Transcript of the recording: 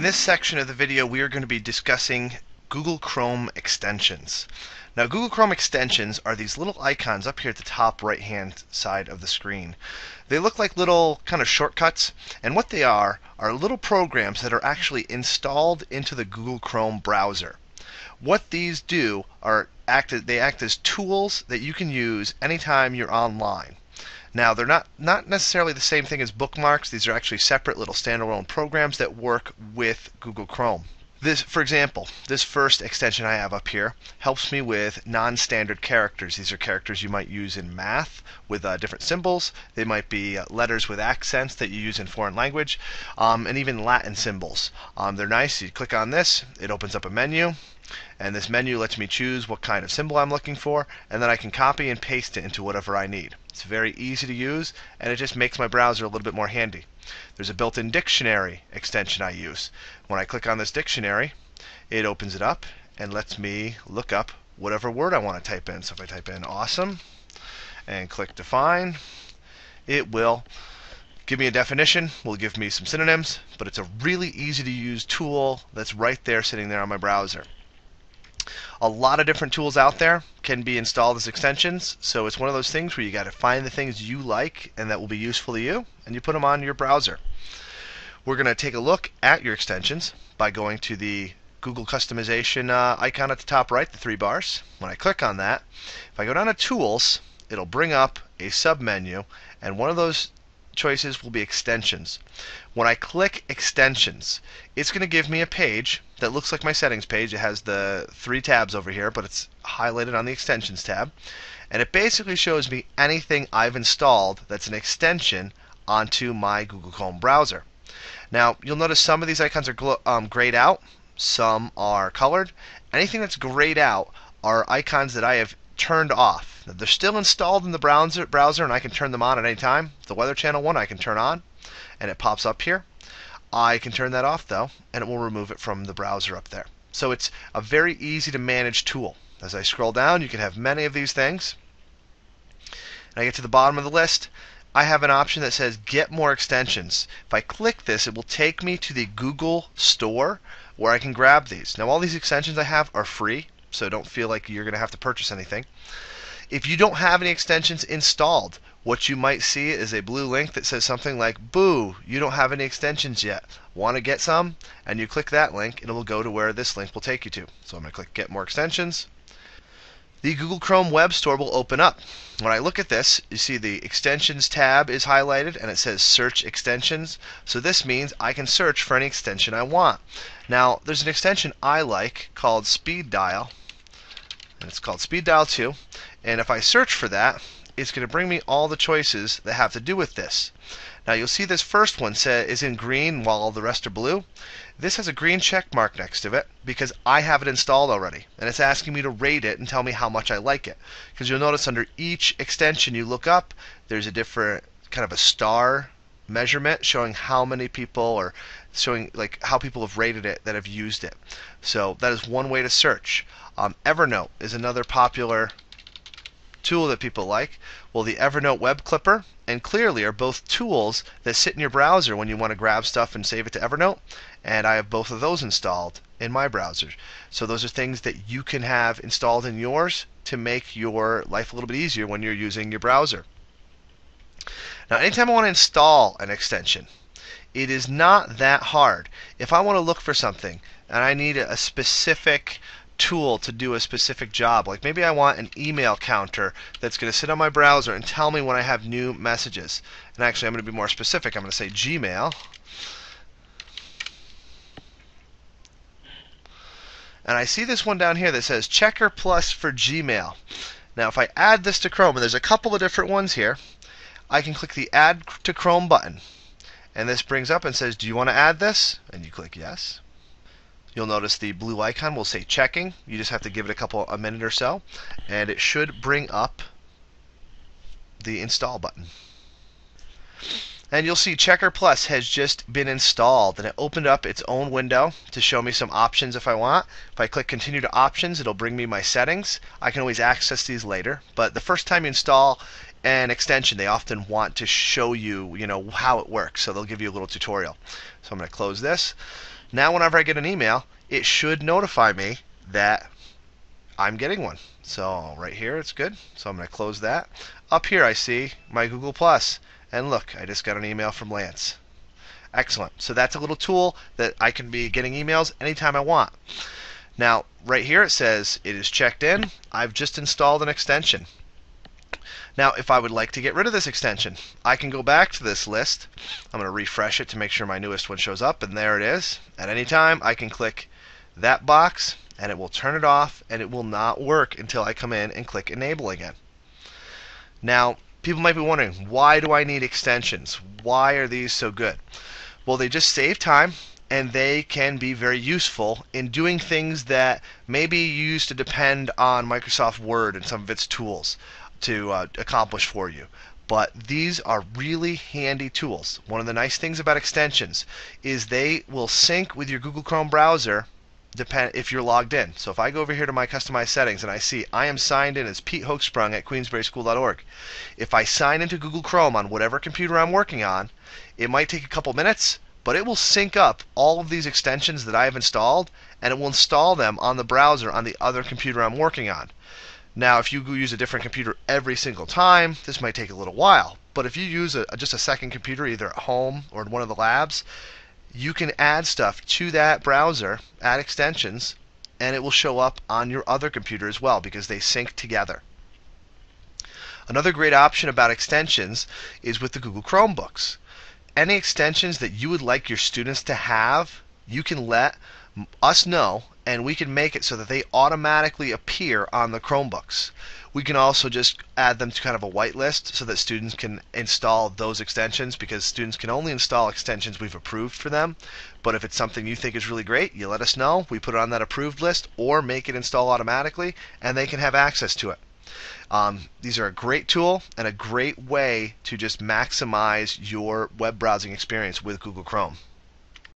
this section of the video, we are going to be discussing Google Chrome extensions. Now, Google Chrome extensions are these little icons up here at the top right-hand side of the screen. They look like little kind of shortcuts, and what they are little programs that are actually installed into the Google Chrome browser. What these do they act as tools that you can use anytime you're online. Now, they're not necessarily the same thing as bookmarks. These are actually separate little standalone programs that work with Google Chrome. For example, this first extension I have up here helps me with non-standard characters. These are characters you might use in math with different symbols. They might be letters with accents that you use in foreign language, and even Latin symbols. They're nice. You click on this, it opens up a menu, and this menu lets me choose what kind of symbol I'm looking for, and then I can copy and paste it into whatever I need. It's very easy to use, and it just makes my browser a little bit more handy. There's a built-in dictionary extension I use. When I click on this dictionary, it opens it up and lets me look up whatever word I want to type in. So if I type in awesome and click define, it will give me a definition, will give me some synonyms, but it's a really easy to use tool that's right there sitting there on my browser. A lot of different tools out there can be installed as extensions, so it's one of those things where you got to find the things you like and that will be useful to you, and you put them on your browser. We're going to take a look at your extensions by going to the Google customization icon at the top right, the three bars. When I click on that, if I go down to Tools, it'll bring up a sub-menu, and one of those choices will be Extensions. When I click Extensions, it's going to give me a page that looks like my settings page. It has the three tabs over here, but it's highlighted on the Extensions tab. And it basically shows me anything I've installed that's an extension onto my Google Chrome browser. Now, you'll notice some of these icons are grayed out, some are colored. Anything that's grayed out are icons that I have turned off. They're still installed in the browser, and I can turn them on at any time. The Weather Channel one I can turn on, and it pops up here. I can turn that off, though, and it will remove it from the browser up there. So it's a very easy to manage tool. As I scroll down, you can have many of these things. And I get to the bottom of the list. I have an option that says Get More Extensions. If I click this, it will take me to the Google Store where I can grab these. Now, all these extensions I have are free, so don't feel like you're going to have to purchase anything. If you don't have any extensions installed, what you might see is a blue link that says something like, "Boo, you don't have any extensions yet. Want to get some?" And you click that link, and it will go to where this link will take you to. So I'm going to click Get More Extensions. The Google Chrome Web Store will open up. When I look at this, you see the Extensions tab is highlighted, and it says Search Extensions. So this means I can search for any extension I want. Now, there's an extension I like called Speed Dial, and it's called Speed Dial 2. And if I search for that, it's going to bring me all the choices that have to do with this. Now, you'll see this first one is in green while the rest are blue. This has a green check mark next to it because I have it installed already, and it's asking me to rate it and tell me how much I like it. Because you'll notice under each extension you look up, there's a different kind of a star measurement showing how many people, or showing like how people have rated it that have used it. So that is one way to search. Evernote is another popular tool that people like. Well, the Evernote Web Clipper and Clearly are both tools that sit in your browser when you want to grab stuff and save it to Evernote, and I have both of those installed in my browser. So those are things that you can have installed in yours to make your life a little bit easier when you're using your browser. Now, anytime I want to install an extension, it is not that hard. If I want to look for something and I need a specific tool to do a specific job, like maybe I want an email counter that's going to sit on my browser and tell me when I have new messages. And actually, I'm going to be more specific. I'm going to say Gmail. And I see this one down here that says Checker Plus for Gmail. Now, if I add this to Chrome, and there's a couple of different ones here, I can click the Add to Chrome button. And this brings up and says, "Do you want to add this?" And you click Yes. You'll notice the blue icon will say checking. You just have to give it a minute or so, and it should bring up the install button. And you'll see Checker Plus has just been installed, and it opened up its own window to show me some options if I want. If I click Continue to Options, it'll bring me my settings. I can always access these later, but the first time you install an extension, they often want to show you, how it works, so they'll give you a little tutorial. So I'm going to close this. Now whenever I get an email, it should notify me that I'm getting one. So right here it's good. So I'm going to close that. Up here I see my Google Plus, and look, I just got an email from Lance. Excellent. So that's a little tool that I can be getting emails anytime I want. Now right here it says it is checked in. I've just installed an extension. Now if I would like to get rid of this extension, I can go back to this list. I'm going to refresh it to make sure my newest one shows up, and there it is. At any time I can click that box and it will turn it off, and it will not work until I come in and click enable again. Now people might be wondering, why do I need extensions? Why are these so good? Well, they just save time, and they can be very useful in doing things that maybe you used to depend on Microsoft Word and some of its tools to accomplish for you. But these are really handy tools. One of the nice things about extensions is they will sync with your Google Chrome browser if you're logged in. So if I go over here to my customized settings and I see I am signed in as Pete Hoeksprung at QueensburySchool.org, if I sign into Google Chrome on whatever computer I'm working on, it might take a couple minutes, but it will sync up all of these extensions that I have installed, and it will install them on the browser on the other computer I'm working on. Now, if you use a different computer every single time, this might take a little while. But if you use just a second computer, either at home or in one of the labs, you can add stuff to that browser, add extensions, and it will show up on your other computer as well because they sync together. Another great option about extensions is with the Google Chromebooks. Any extensions that you would like your students to have, you can let us know, and we can make it so that they automatically appear on the Chromebooks. We can also just add them to kind of a whitelist so that students can install those extensions, because students can only install extensions we've approved for them. But if it's something you think is really great, you let us know. We put it on that approved list or make it install automatically, and they can have access to it. These are a great tool and a great way to just maximize your web browsing experience with Google Chrome.